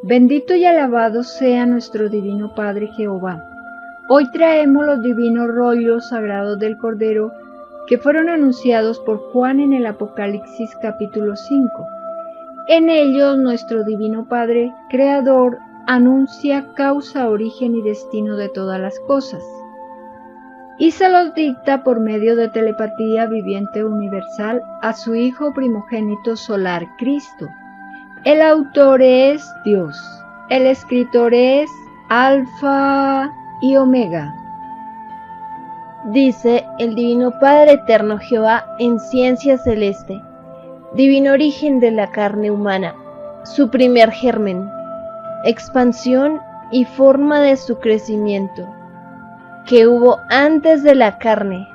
Bendito y alabado sea nuestro Divino Padre Jehová. Hoy traemos los divinos rollos sagrados del Cordero que fueron anunciados por Juan en el Apocalipsis capítulo 5. En ellos nuestro Divino Padre Creador anuncia causa, origen y destino de todas las cosas, y se los dicta por medio de telepatía viviente universal a su Hijo primogénito solar, Cristo. El autor es Dios, el escritor es Alfa y Omega. Dice el Divino Padre Eterno Jehová en ciencia celeste, divino origen de la carne humana, su primer germen, expansión y forma de su crecimiento, que hubo antes de la carne.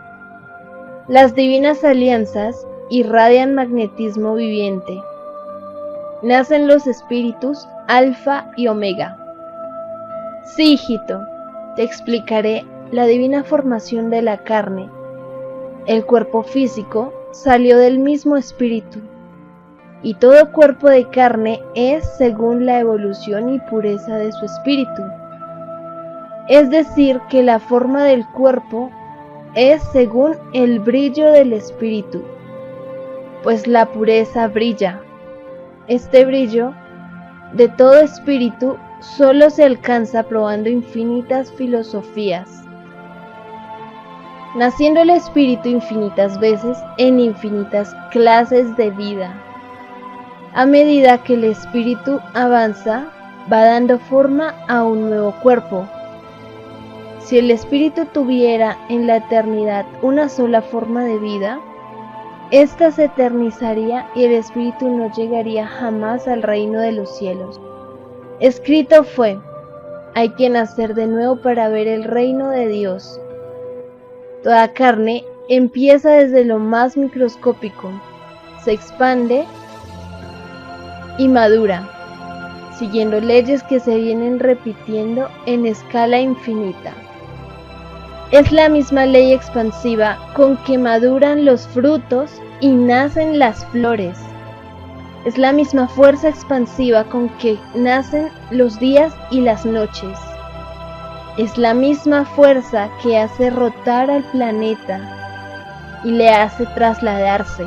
Las divinas alianzas irradian magnetismo viviente. Nacen los espíritus Alfa y Omega. Sí, hijito, te explicaré la divina formación de la carne. El cuerpo físico salió del mismo espíritu, y todo cuerpo de carne es según la evolución y pureza de su espíritu. Es decir, que la forma del cuerpo es según el brillo del espíritu, pues la pureza brilla. Este brillo de todo espíritu solo se alcanza probando infinitas filosofías, naciendo el espíritu infinitas veces en infinitas clases de vida. A medida que el espíritu avanza, va dando forma a un nuevo cuerpo. Si el espíritu tuviera en la eternidad una sola forma de vida, ésta se eternizaría y el espíritu no llegaría jamás al reino de los cielos. Escrito fue: hay que nacer de nuevo para ver el reino de Dios. Toda carne empieza desde lo más microscópico, se expande y madura, siguiendo leyes que se vienen repitiendo en escala infinita. Es la misma ley expansiva con que maduran los frutos y nacen las flores. Es la misma fuerza expansiva con que nacen los días y las noches. Es la misma fuerza que hace rotar al planeta y le hace trasladarse.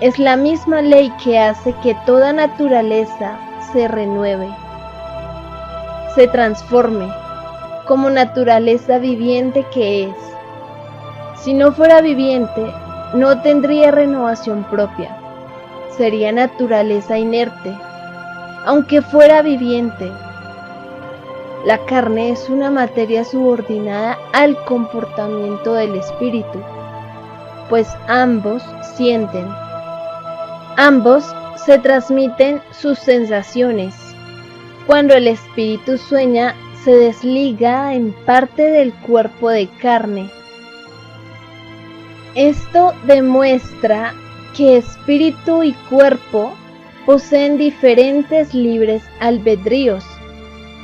Es la misma ley que hace que toda naturaleza se renueve, se transforme, como naturaleza viviente que es. Si no fuera viviente, no tendría renovación propia, sería naturaleza inerte, aunque fuera viviente. La carne es una materia subordinada al comportamiento del espíritu, pues ambos sienten, ambos se transmiten sus sensaciones. Cuando el espíritu sueña, se desliga en parte del cuerpo de carne. Esto demuestra que espíritu y cuerpo poseen diferentes libres albedríos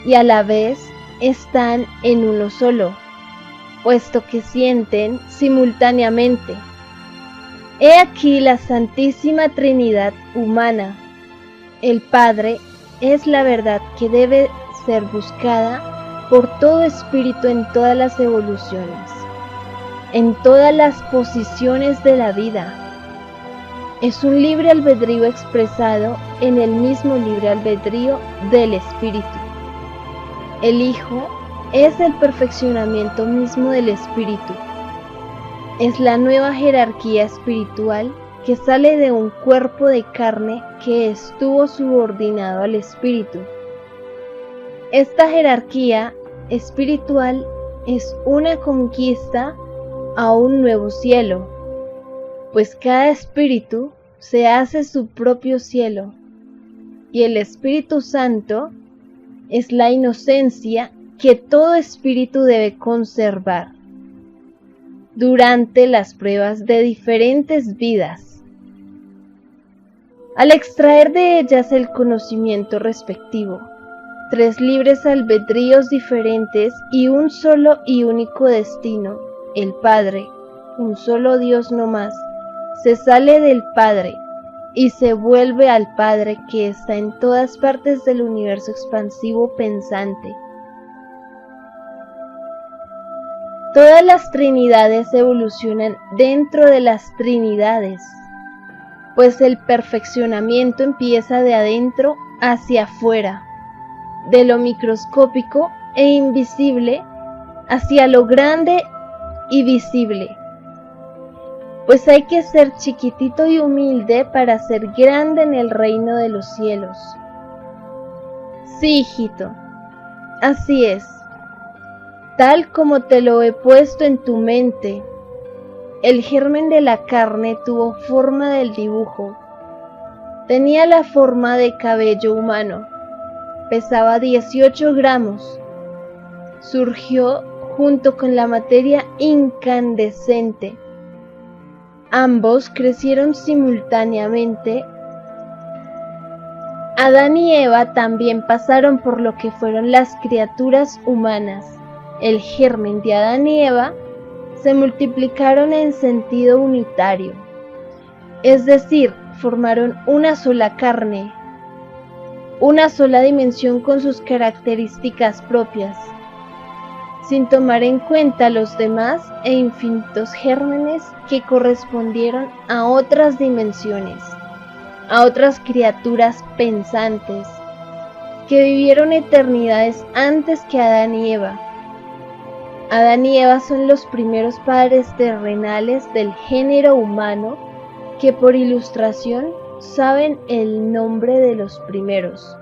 y a la vez están en uno solo, puesto que sienten simultáneamente. He aquí la Santísima Trinidad humana. El Padre es la verdad que debe ser buscada por todo espíritu en todas las evoluciones, en todas las posiciones de la vida. Es un libre albedrío expresado en el mismo libre albedrío del espíritu. El Hijo es el perfeccionamiento mismo del espíritu. Es la nueva jerarquía espiritual que sale de un cuerpo de carne que estuvo subordinado al espíritu. Esta jerarquía espiritual es una conquista a un nuevo cielo, pues cada espíritu se hace su propio cielo, y el Espíritu Santo es la inocencia que todo espíritu debe conservar durante las pruebas de diferentes vidas. Al extraer de ellas el conocimiento respectivo, tres libres albedríos diferentes y un solo y único destino, el Padre, un solo Dios no más, se sale del Padre y se vuelve al Padre que está en todas partes del universo expansivo pensante. Todas las trinidades evolucionan dentro de las trinidades, pues el perfeccionamiento empieza de adentro hacia afuera, de lo microscópico e invisible hacia lo grande y visible. Pues hay que ser chiquitito y humilde para ser grande en el reino de los cielos. Sí, hijito, así es, tal como te lo he puesto en tu mente. El germen de la carne tuvo forma del dibujo. Tenía la forma de cabello humano. Pesaba 18 gramos. Surgió junto con la materia incandescente. Ambos crecieron simultáneamente. Adán y Eva también pasaron por lo que fueron las criaturas humanas. El germen de Adán y Eva se multiplicaron en sentido unitario, es decir, formaron una sola carne, una sola dimensión con sus características propias, sin tomar en cuenta los demás e infinitos gérmenes que correspondieron a otras dimensiones, a otras criaturas pensantes, que vivieron eternidades antes que Adán y Eva. Adán y Eva son los primeros padres terrenales del género humano que por ilustración saben el nombre de los primeros.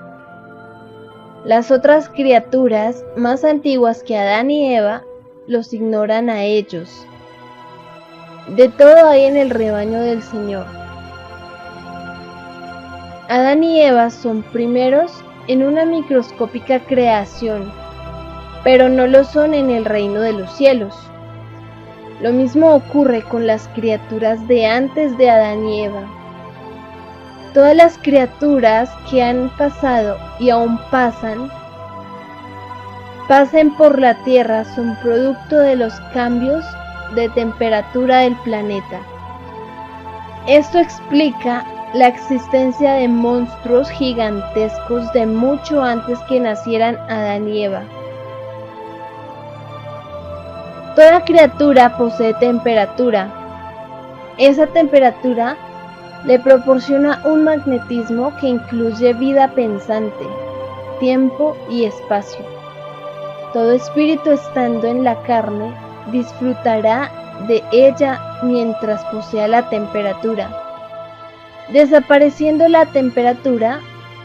Las otras criaturas más antiguas que Adán y Eva los ignoran a ellos. De todo hay en el rebaño del Señor. Adán y Eva son primeros en una microscópica creación, pero no lo son en el reino de los cielos. Lo mismo ocurre con las criaturas de antes de Adán y Eva. Todas las criaturas que han pasado y aún pasen por la Tierra son producto de los cambios de temperatura del planeta. Esto explica la existencia de monstruos gigantescos de mucho antes que nacieran Adán y Eva. Toda criatura posee temperatura. Esa temperatura le proporciona un magnetismo que incluye vida pensante, tiempo y espacio. Todo espíritu estando en la carne disfrutará de ella mientras posea la temperatura. Desapareciendo la temperatura,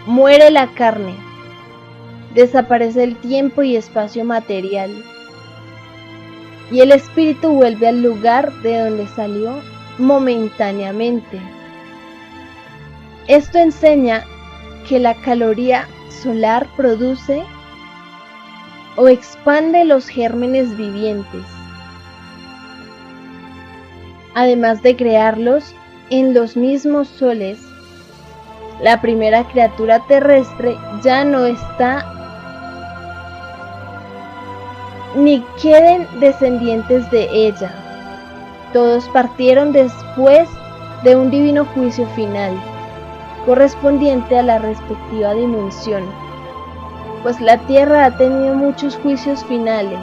muere la carne. Desaparece el tiempo y espacio material. Y el espíritu vuelve al lugar de donde salió momentáneamente. Esto enseña que la caloría solar produce o expande los gérmenes vivientes, además de crearlos en los mismos soles. La primera criatura terrestre ya no está, ni queden descendientes de ella. Todos partieron después de un divino juicio final, correspondiente a la respectiva dimensión, pues la Tierra ha tenido muchos juicios finales.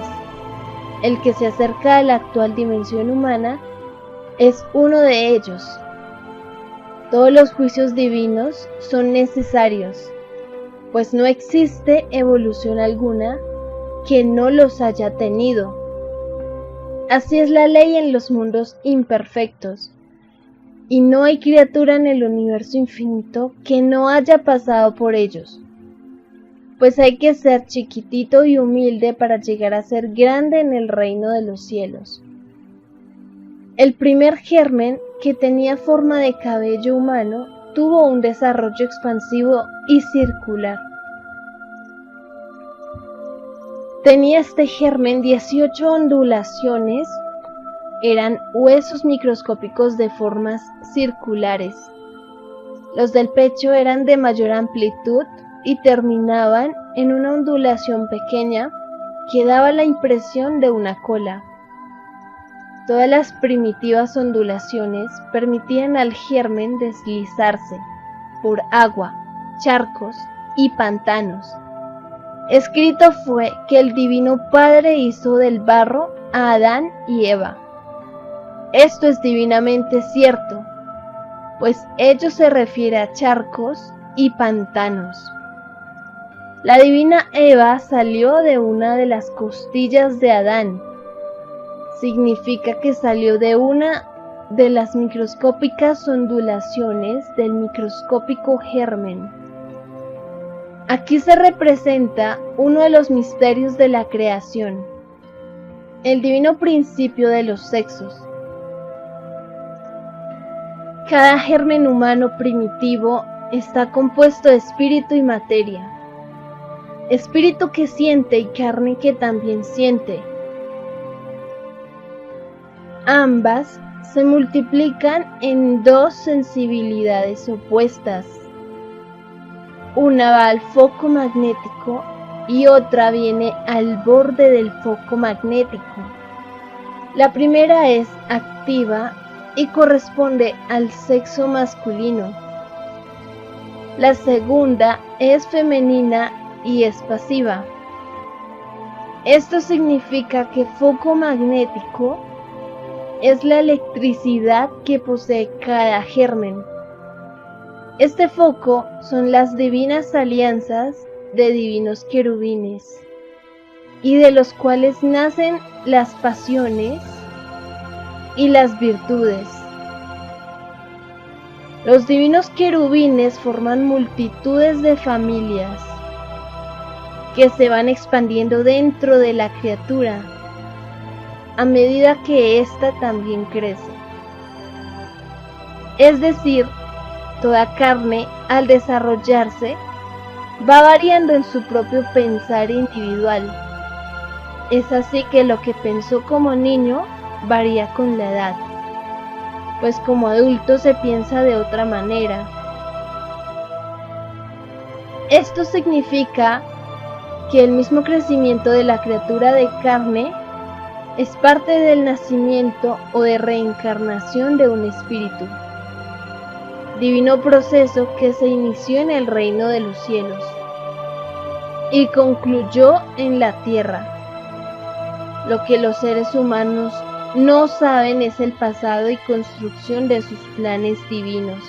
El que se acerca a la actual dimensión humana es uno de ellos. Todos los juicios divinos son necesarios, pues no existe evolución alguna que no los haya tenido. Así es la ley en los mundos imperfectos, y no hay criatura en el universo infinito que no haya pasado por ellos, pues hay que ser chiquitito y humilde para llegar a ser grande en el reino de los cielos. El primer germen, que tenía forma de cabello humano, tuvo un desarrollo expansivo y circular. Tenía este germen 18 ondulaciones, eran huesos microscópicos de formas circulares. Los del pecho eran de mayor amplitud y terminaban en una ondulación pequeña que daba la impresión de una cola. Todas las primitivas ondulaciones permitían al germen deslizarse por agua, charcos y pantanos. Escrito fue que el Divino Padre hizo del barro a Adán y Eva. Esto es divinamente cierto, pues ello se refiere a charcos y pantanos. La divina Eva salió de una de las costillas de Adán. Significa que salió de una de las microscópicas ondulaciones del microscópico germen. Aquí se representa uno de los misterios de la creación, el divino principio de los sexos. Cada germen humano primitivo está compuesto de espíritu y materia, espíritu que siente y carne que también siente. Ambas se multiplican en dos sensibilidades opuestas. Una va al foco magnético y otra viene al borde del foco magnético. La primera es activa y corresponde al sexo masculino. La segunda es femenina y es pasiva. Esto significa que foco magnético es la electricidad que posee cada germen. Este foco son las divinas alianzas de divinos querubines, y de los cuales nacen las pasiones y las virtudes. Los divinos querubines forman multitudes de familias que se van expandiendo dentro de la criatura a medida que ésta también crece. Es decir, toda carne, al desarrollarse, va variando en su propio pensar individual. Es así que lo que pensó como niño varía con la edad, pues como adulto se piensa de otra manera. Esto significa que el mismo crecimiento de la criatura de carne es parte del nacimiento o de reencarnación de un espíritu. Divino proceso que se inició en el reino de los cielos y concluyó en la tierra. Lo que los seres humanos no saben es el pasado y construcción de sus planes divinos.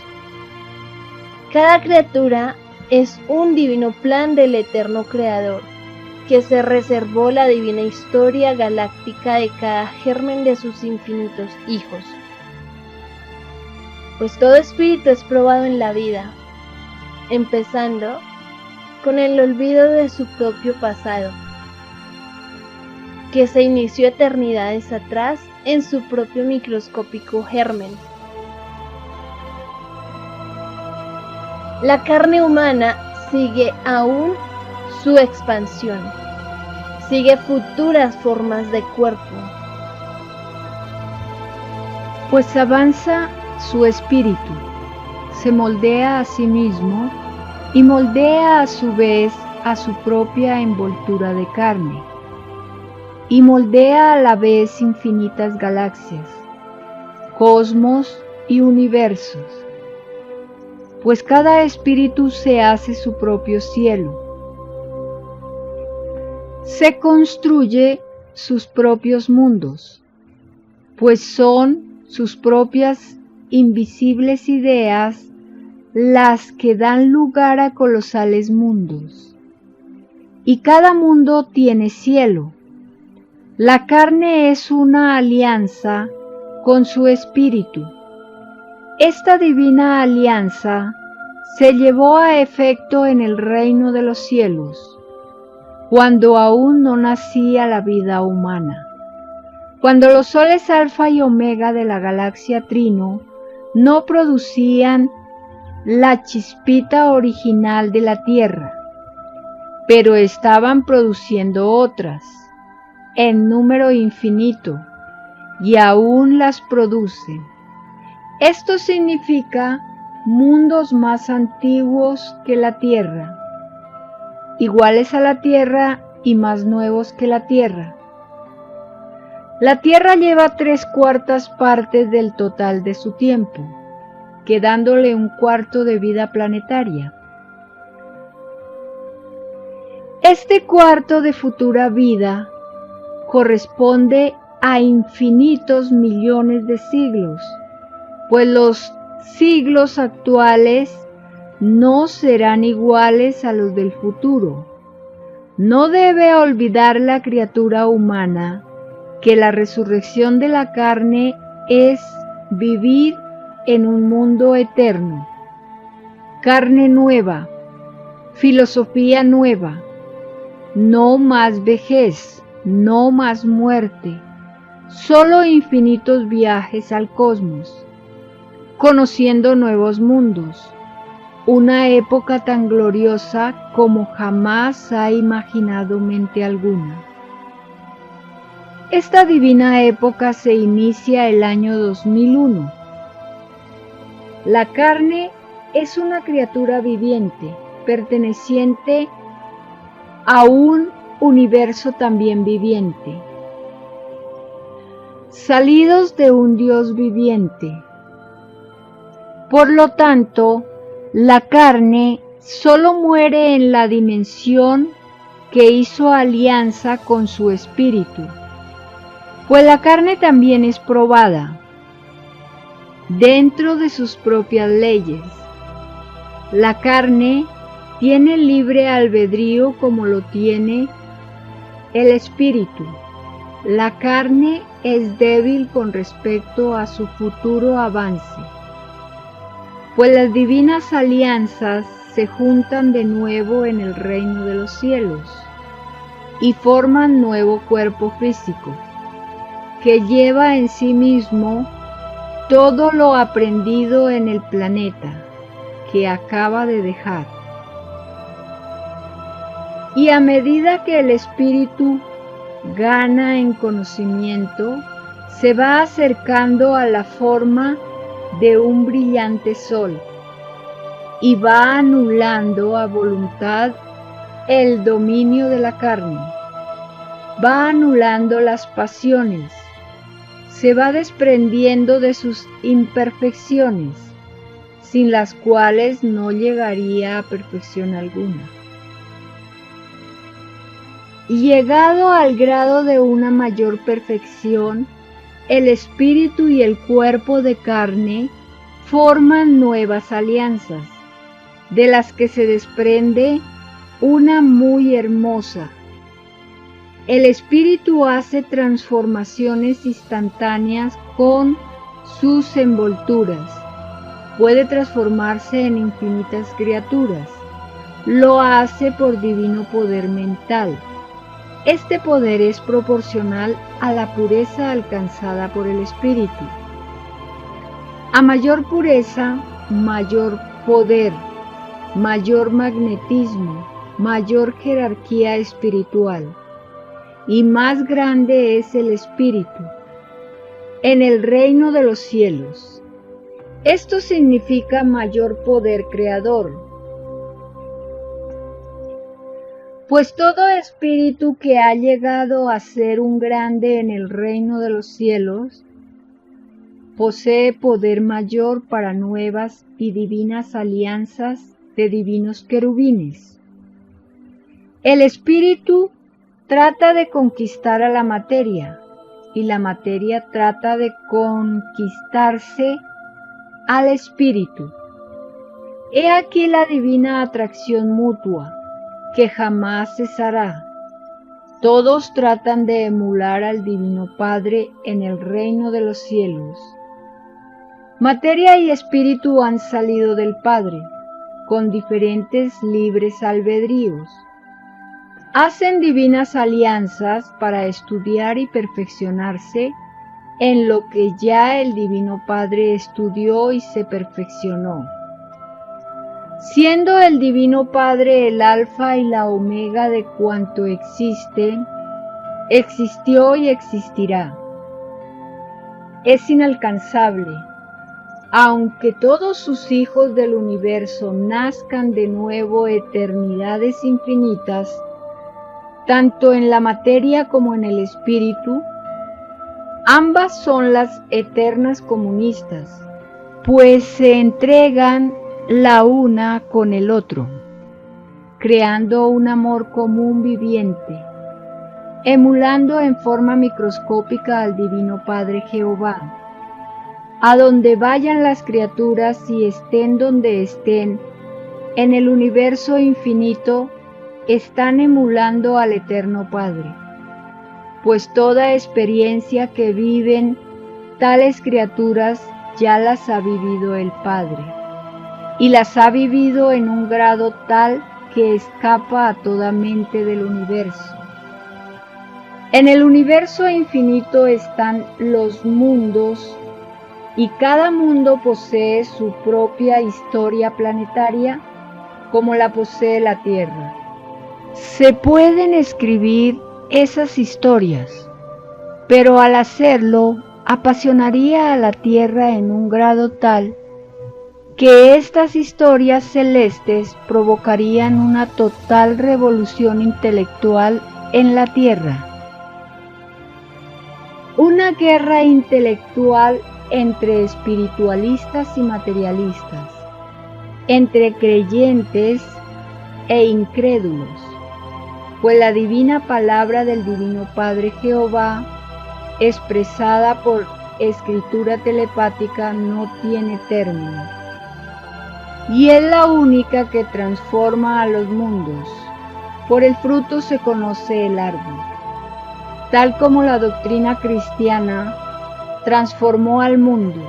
Cada criatura es un divino plan del eterno creador, que se reservó la divina historia galáctica de cada germen de sus infinitos hijos. Pues todo espíritu es probado en la vida, empezando con el olvido de su propio pasado, que se inició eternidades atrás en su propio microscópico germen. La carne humana sigue aún su expansión, sigue futuras formas de cuerpo, pues avanza su espíritu, se moldea a sí mismo y moldea a su vez a su propia envoltura de carne, y moldea a la vez infinitas galaxias, cosmos y universos, pues cada espíritu se hace su propio cielo, se construye sus propios mundos, pues son sus propias invisibles ideas las que dan lugar a colosales mundos. Y cada mundo tiene cielo. La carne es una alianza con su espíritu. Esta divina alianza se llevó a efecto en el reino de los cielos, cuando aún no nacía la vida humana, cuando los soles alfa y omega de la galaxia Trino no producían la chispita original de la Tierra, pero estaban produciendo otras, en número infinito, y aún las producen. Esto significa mundos más antiguos que la Tierra, iguales a la Tierra y más nuevos que la Tierra. La Tierra lleva 3/4 partes del total de su tiempo, quedándole 1/4 de vida planetaria. Este cuarto de futura vida corresponde a infinitos millones de siglos, pues los siglos actuales no serán iguales a los del futuro. No debe olvidar la criatura humana que la resurrección de la carne es vivir en un mundo eterno. Carne nueva, filosofía nueva, no más vejez, no más muerte, solo infinitos viajes al cosmos, conociendo nuevos mundos, una época tan gloriosa como jamás ha imaginado mente alguna. Esta divina época se inicia el año 2001. La carne es una criatura viviente, perteneciente a un universo también viviente, salidos de un Dios viviente. Por lo tanto, la carne solo muere en la dimensión que hizo alianza con su espíritu, pues la carne también es probada dentro de sus propias leyes. La carne tiene libre albedrío como lo tiene el espíritu. La carne es débil con respecto a su futuro avance, pues las divinas alianzas se juntan de nuevo en el reino de los cielos y forman nuevo cuerpo físico, que lleva en sí mismo todo lo aprendido en el planeta que acaba de dejar. Y a medida que el espíritu gana en conocimiento, se va acercando a la forma de un brillante sol y va anulando a voluntad el dominio de la carne, va anulando las pasiones, se va desprendiendo de sus imperfecciones, sin las cuales no llegaría a perfección alguna. Y llegado al grado de una mayor perfección, el espíritu y el cuerpo de carne forman nuevas alianzas, de las que se desprende una muy hermosa. El espíritu hace transformaciones instantáneas con sus envolturas. Puede transformarse en infinitas criaturas. Lo hace por divino poder mental. Este poder es proporcional a la pureza alcanzada por el espíritu. A mayor pureza, mayor poder, mayor magnetismo, mayor jerarquía espiritual, y más grande es el espíritu en el reino de los cielos. Esto significa mayor poder creador, pues todo espíritu que ha llegado a ser un grande en el reino de los cielos posee poder mayor para nuevas y divinas alianzas de divinos querubines. El espíritu trata de conquistar a la materia y la materia trata de conquistarse al espíritu. He aquí la divina atracción mutua, que jamás cesará. Todos tratan de emular al Divino Padre en el reino de los cielos. Materia y espíritu han salido del Padre, con diferentes libres albedríos. Hacen divinas alianzas para estudiar y perfeccionarse en lo que ya el Divino Padre estudió y se perfeccionó. Siendo el Divino Padre el alfa y la omega de cuanto existe, existió y existirá. Es inalcanzable. Aunque todos sus hijos del universo nazcan de nuevo eternidades infinitas, tanto en la materia como en el espíritu, Ambas son las eternas comunistas, pues se entregan la una con el otro, creando un amor común viviente, emulando en forma microscópica al Divino Padre Jehová. A donde vayan las criaturas y estén donde estén, en el universo infinito, están emulando al Eterno Padre, pues toda experiencia que viven tales criaturas ya las ha vivido el Padre, y las ha vivido en un grado tal que escapa a toda mente del universo. En el universo infinito están los mundos, y cada mundo posee su propia historia planetaria, como la posee la Tierra. Se pueden escribir esas historias, pero al hacerlo apasionaría a la Tierra en un grado tal que estas historias celestes provocarían una total revolución intelectual en la Tierra. Una guerra intelectual entre espiritualistas y materialistas, entre creyentes e incrédulos, pues la divina palabra del Divino Padre Jehová, expresada por escritura telepática, no tiene término, y es la única que transforma a los mundos. Por el fruto se conoce el árbol, tal como la doctrina cristiana transformó al mundo.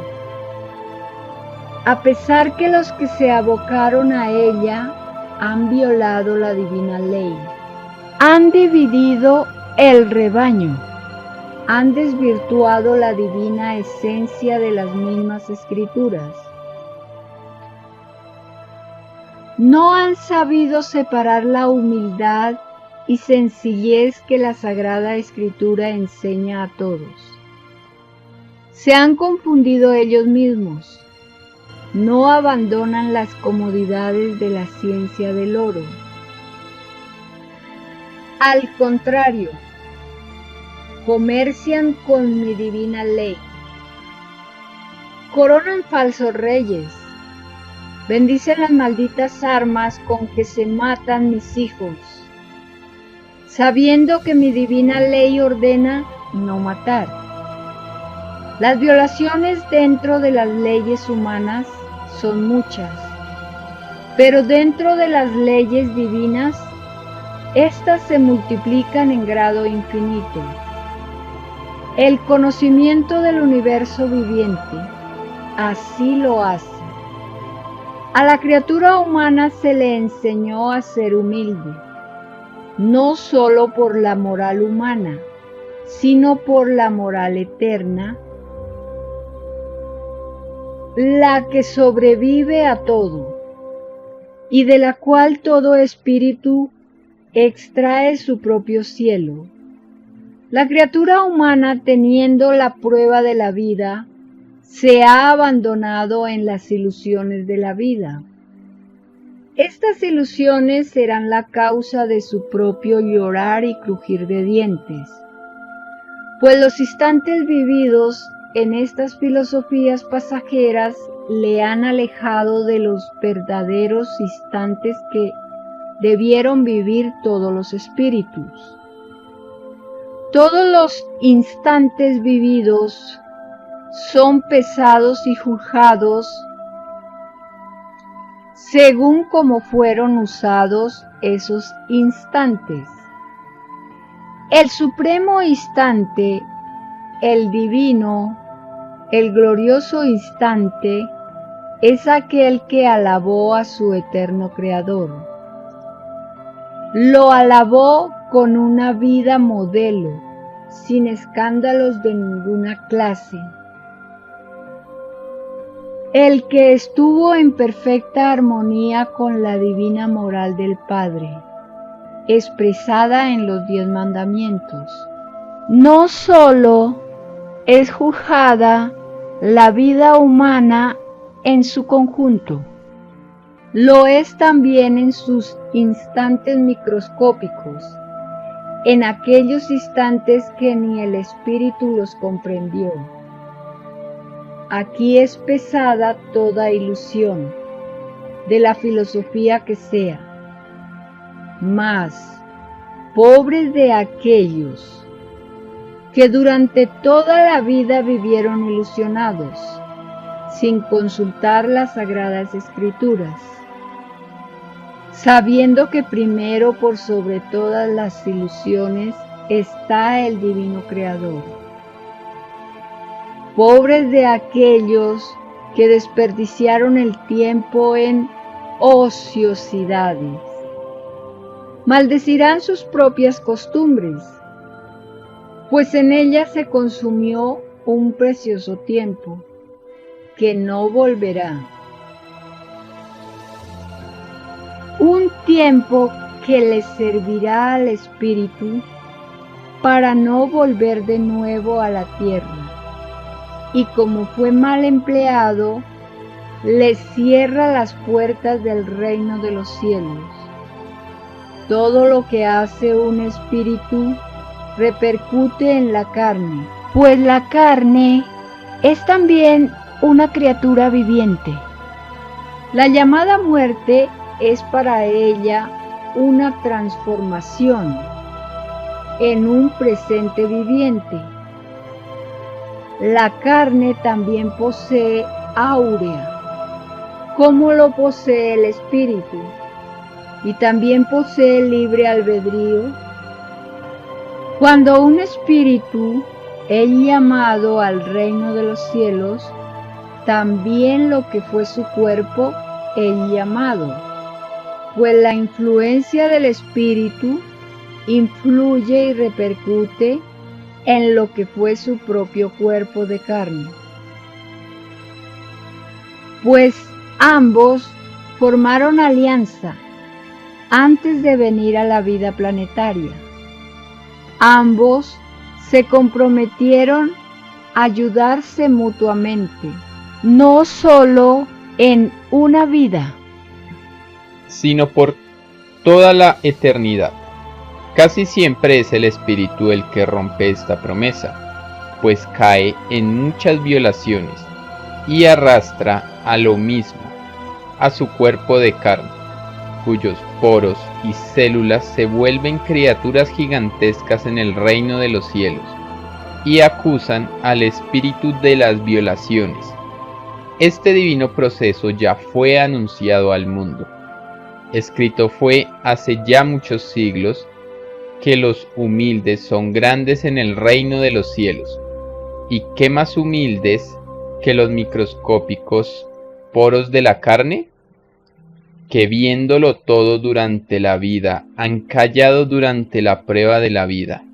A pesar que los que se abocaron a ella han violado la divina ley, han dividido el rebaño, han desvirtuado la divina esencia de las mismas escrituras, no han sabido separar la humildad y sencillez que la Sagrada Escritura enseña a todos. Se han confundido ellos mismos, no abandonan las comodidades de la ciencia del oro. Al contrario, comercian con mi divina ley, coronan falsos reyes, bendicen las malditas armas con que se matan mis hijos, sabiendo que mi divina ley ordena no matar. Las violaciones dentro de las leyes humanas son muchas, pero dentro de las leyes divinas, éstas se multiplican en grado infinito. El conocimiento del universo viviente así lo hace. A la criatura humana se le enseñó a ser humilde, no solo por la moral humana, sino por la moral eterna, la que sobrevive a todo, y de la cual todo espíritu extrae su propio cielo. La criatura humana, teniendo la prueba de la vida, se ha abandonado en las ilusiones de la vida. Estas ilusiones serán la causa de su propio llorar y crujir de dientes, pues los instantes vividos en estas filosofías pasajeras le han alejado de los verdaderos instantes que debieron vivir todos los espíritus. Todos los instantes vividos son pesados y juzgados según como fueron usados esos instantes. El supremo instante, el divino, el glorioso instante, es aquel que alabó a su eterno Creador. Lo alabó con una vida modelo, sin escándalos de ninguna clase. El que estuvo en perfecta armonía con la divina moral del Padre, expresada en los 10 mandamientos. No solo es juzgada la vida humana en su conjunto, lo es también en sus instantes microscópicos, en aquellos instantes que ni el espíritu los comprendió. Aquí es pesada toda ilusión, de la filosofía que sea. Mas, pobres de aquellos que durante toda la vida vivieron ilusionados, sin consultar las sagradas escrituras, sabiendo que primero por sobre todas las ilusiones está el divino Creador. Pobres de aquellos que desperdiciaron el tiempo en ociosidades, maldecirán sus propias costumbres, pues en ellas se consumió un precioso tiempo que no volverá. Un tiempo que les servirá al espíritu para no volver de nuevo a la tierra, y como fue mal empleado, les cierra las puertas del reino de los cielos. Todo lo que hace un espíritu repercute en la carne, pues la carne es también una criatura viviente. La llamada muerte es para ella una transformación en un presente viviente. La carne también posee áurea, como lo posee el espíritu, y también posee libre albedrío. Cuando un espíritu es llamado al reino de los cielos, también lo que fue su cuerpo es llamado, pues la influencia del espíritu influye y repercute en lo que fue su propio cuerpo de carne. Pues ambos formaron alianza antes de venir a la vida planetaria. Ambos se comprometieron a ayudarse mutuamente, no solo en una vida, sino por toda la eternidad. Casi siempre es el espíritu el que rompe esta promesa, pues cae en muchas violaciones y arrastra a lo mismo, a su cuerpo de carne, cuyos poros y células se vuelven criaturas gigantescas en el reino de los cielos, y acusan al espíritu de las violaciones. Este divino proceso ya fue anunciado al mundo. Escrito fue hace ya muchos siglos que los humildes son grandes en el reino de los cielos, y qué más humildes que los microscópicos poros de la carne, que viéndolo todo durante la vida han callado durante la prueba de la vida.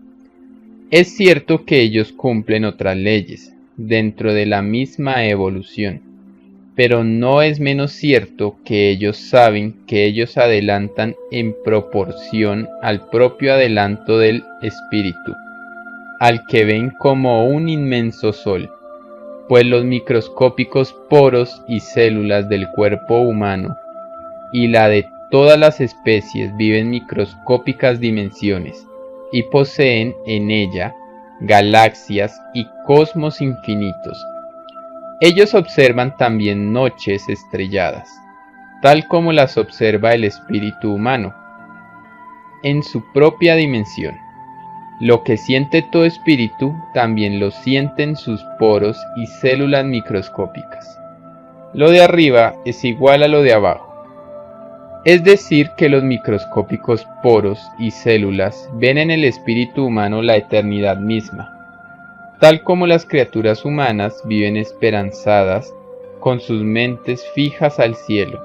Es cierto que ellos cumplen otras leyes dentro de la misma evolución, pero no es menos cierto que ellos saben que ellos adelantan en proporción al propio adelanto del espíritu, al que ven como un inmenso sol, pues los microscópicos poros y células del cuerpo humano y la de todas las especies viven microscópicas dimensiones y poseen en ella galaxias y cosmos infinitos. Ellos observan también noches estrelladas, tal como las observa el espíritu humano, en su propia dimensión. Lo que siente todo espíritu también lo sienten sus poros y células microscópicas. Lo de arriba es igual a lo de abajo. Es decir, que los microscópicos poros y células ven en el espíritu humano la eternidad misma, tal como las criaturas humanas viven esperanzadas con sus mentes fijas al cielo,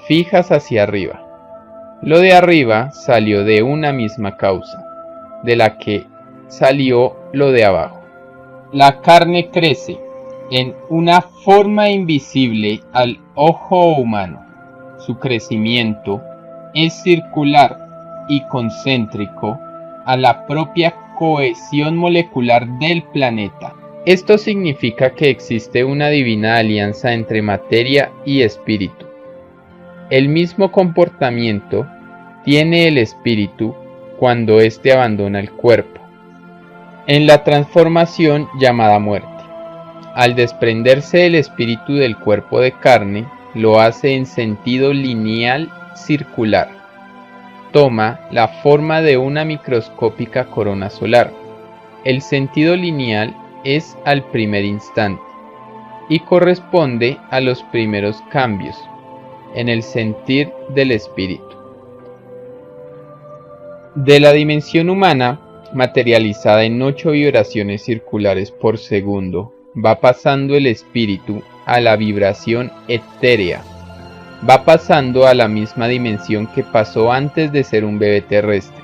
fijas hacia arriba. Lo de arriba salió de una misma causa, de la que salió lo de abajo. La carne crece en una forma invisible al ojo humano. Su crecimiento es circular y concéntrico a la propia cohesión molecular del planeta. Esto significa que existe una divina alianza entre materia y espíritu. El mismo comportamiento tiene el espíritu cuando éste abandona el cuerpo, en la transformación llamada muerte. Al desprenderse el espíritu del cuerpo de carne, lo hace en sentido lineal circular. Toma la forma de una microscópica corona solar. El sentido lineal es al primer instante y corresponde a los primeros cambios en el sentir del espíritu. De la dimensión humana, materializada en 8 vibraciones circulares por segundo, va pasando el espíritu a la vibración etérea. Va pasando a la misma dimensión que pasó antes de ser un bebé terrestre.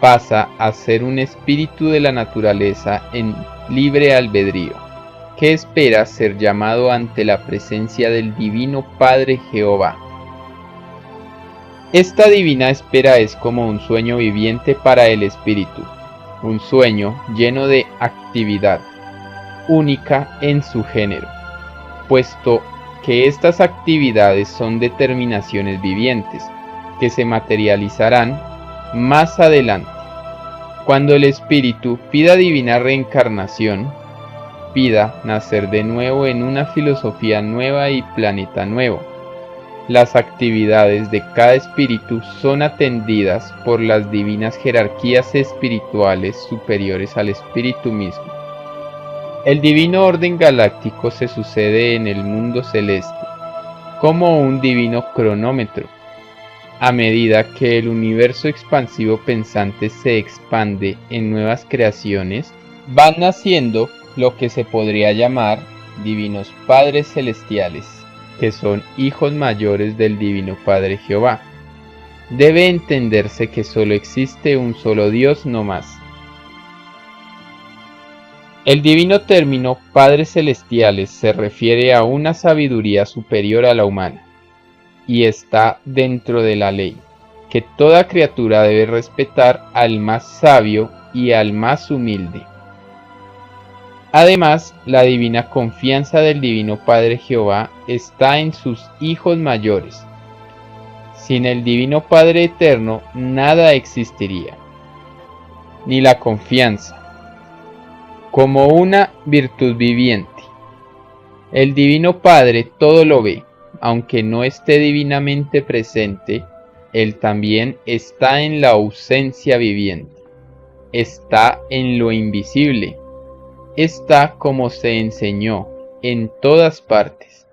Pasa a ser un espíritu de la naturaleza en libre albedrío, que espera ser llamado ante la presencia del Divino Padre Jehová. Esta divina espera es como un sueño viviente para el espíritu, un sueño lleno de actividad, única en su género, puesto que estas actividades son determinaciones vivientes, que se materializarán más adelante. Cuando el espíritu pida divina reencarnación, pida nacer de nuevo en una filosofía nueva y planeta nuevo, las actividades de cada espíritu son atendidas por las divinas jerarquías espirituales superiores al espíritu mismo. El divino orden galáctico se sucede en el mundo celeste como un divino cronómetro. A medida que el universo expansivo pensante se expande en nuevas creaciones, van naciendo lo que se podría llamar divinos padres celestiales, que son hijos mayores del Divino Padre Jehová. Debe entenderse que solo existe un solo Dios no más. El divino término Padres Celestiales se refiere a una sabiduría superior a la humana, y está dentro de la ley, que toda criatura debe respetar al más sabio y al más humilde. Además, la divina confianza del Divino Padre Jehová está en sus hijos mayores. Sin el Divino Padre Eterno, nada existiría, ni la confianza, como una virtud viviente. El Divino Padre todo lo ve, aunque no esté divinamente presente, Él también está en la ausencia viviente, está en lo invisible. Está, como se enseñó, en todas partes.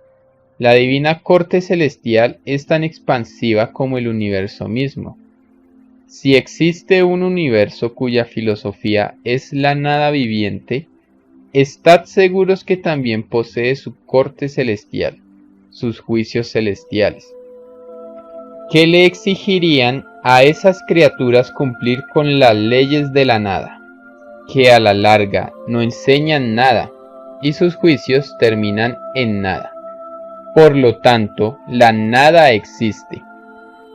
La divina corte celestial es tan expansiva como el universo mismo. Si existe un universo cuya filosofía es la nada viviente, estad seguros que también posee su corte celestial, sus juicios celestiales, que le exigirían a esas criaturas cumplir con las leyes de la nada, que a la larga no enseñan nada, y sus juicios terminan en nada. Por lo tanto, la nada existe,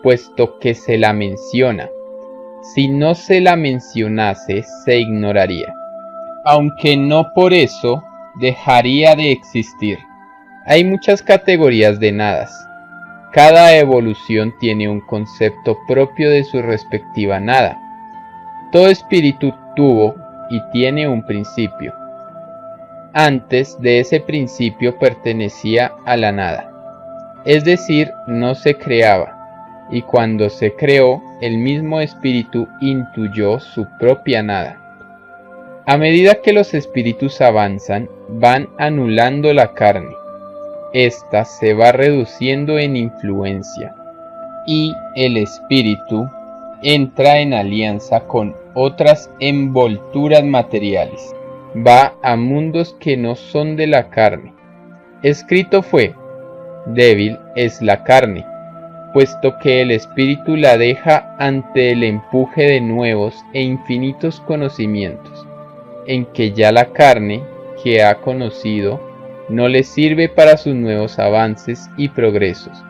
puesto que se la menciona. Si no se la mencionase, se ignoraría, aunque no por eso dejaría de existir. Hay muchas categorías de nadas. Cada evolución tiene un concepto propio de su respectiva nada. Todo espíritu tuvo y tiene un principio. Antes de ese principio pertenecía a la nada, es decir, no se creaba, y cuando se creó, el mismo espíritu intuyó su propia nada. A medida que los espíritus avanzan, van anulando la carne. Esta se va reduciendo en influencia, y el espíritu entra en alianza con otras envolturas materiales. Va a mundos que no son de la carne. Escrito fue: débil es la carne, puesto que el espíritu la deja ante el empuje de nuevos e infinitos conocimientos, en que ya la carne que ha conocido no le sirve para sus nuevos avances y progresos.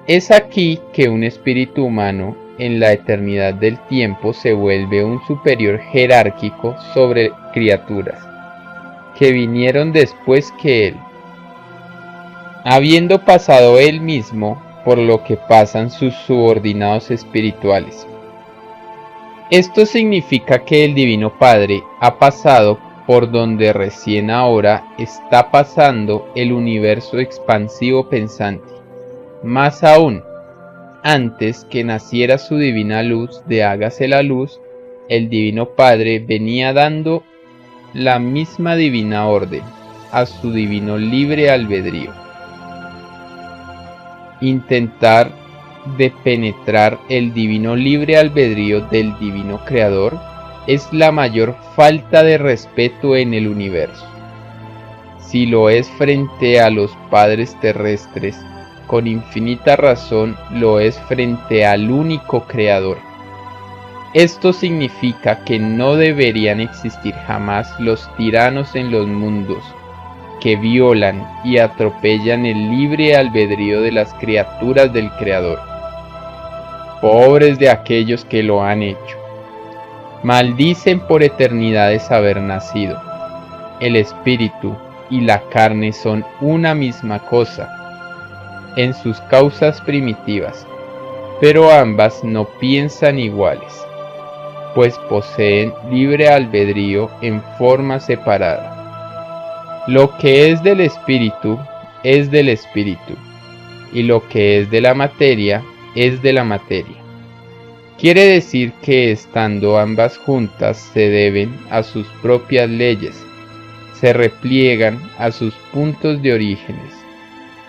Es aquí que un espíritu humano en la eternidad del tiempo se vuelve un superior jerárquico sobre criaturas que vinieron después que él, habiendo pasado él mismo por lo que pasan sus subordinados espirituales. Esto significa que el Divino Padre ha pasado por donde recién ahora está pasando el universo expansivo pensante. Más aún, antes que naciera su divina luz de hágase la luz, el Divino Padre venía dando la misma divina orden a su divino libre albedrío. Intentar de penetrar el divino libre albedrío del divino creador es la mayor falta de respeto en el universo. Si lo es frente a los padres terrestres, con infinita razón lo es frente al único creador. Esto significa que no deberían existir jamás los tiranos en los mundos, que violan y atropellan el libre albedrío de las criaturas del Creador. Pobres de aquellos que lo han hecho. Maldicen por eternidades haber nacido. El espíritu y la carne son una misma cosa en sus causas primitivas, pero ambas no piensan iguales, pues poseen libre albedrío en forma separada. Lo que es del espíritu, y lo que es de la materia, es de la materia. Quiere decir que estando ambas juntas se deben a sus propias leyes, se repliegan a sus puntos de orígenes,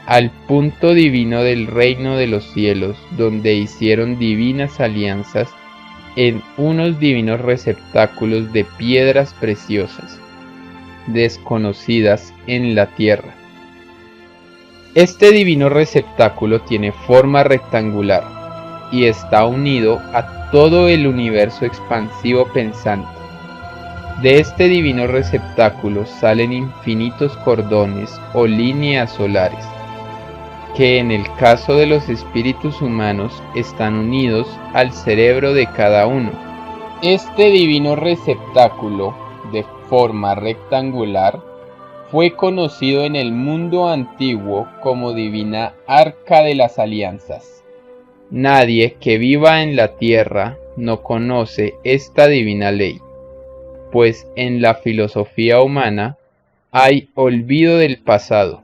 al punto divino del reino de los cielos, donde hicieron divinas alianzas en unos divinos receptáculos de piedras preciosas, desconocidas en la tierra. Este divino receptáculo tiene forma rectangular y está unido a todo el universo expansivo pensante. De este divino receptáculo salen infinitos cordones o líneas solares, que en el caso de los espíritus humanos están unidos al cerebro de cada uno. Este divino receptáculo, de forma rectangular, fue conocido en el mundo antiguo como divina arca de las alianzas. Nadie que viva en la tierra no conoce esta divina ley, pues en la filosofía humana hay olvido del pasado.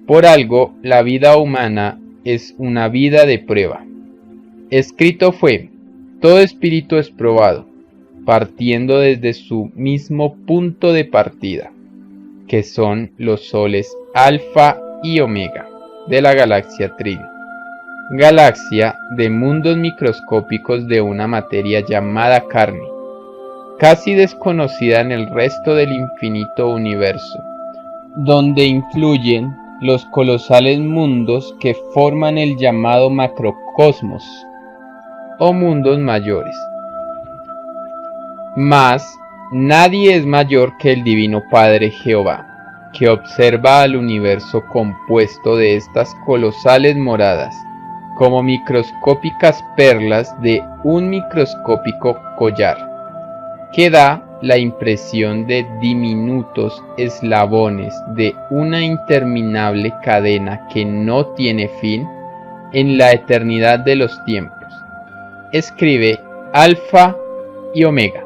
Por algo, la vida humana es una vida de prueba. Escrito fue: todo espíritu es probado, partiendo desde su mismo punto de partida, que son los soles Alfa y Omega de la galaxia Tril, galaxia de mundos microscópicos de una materia llamada carne, casi desconocida en el resto del infinito universo, donde influyen los colosales mundos que forman el llamado macrocosmos o mundos mayores. Mas nadie es mayor que el Divino Padre Jehová, que observa al universo compuesto de estas colosales moradas, como microscópicas perlas de un microscópico collar, que da la impresión de diminutos eslabones de una interminable cadena que no tiene fin en la eternidad de los tiempos. Escribe Alfa y Omega.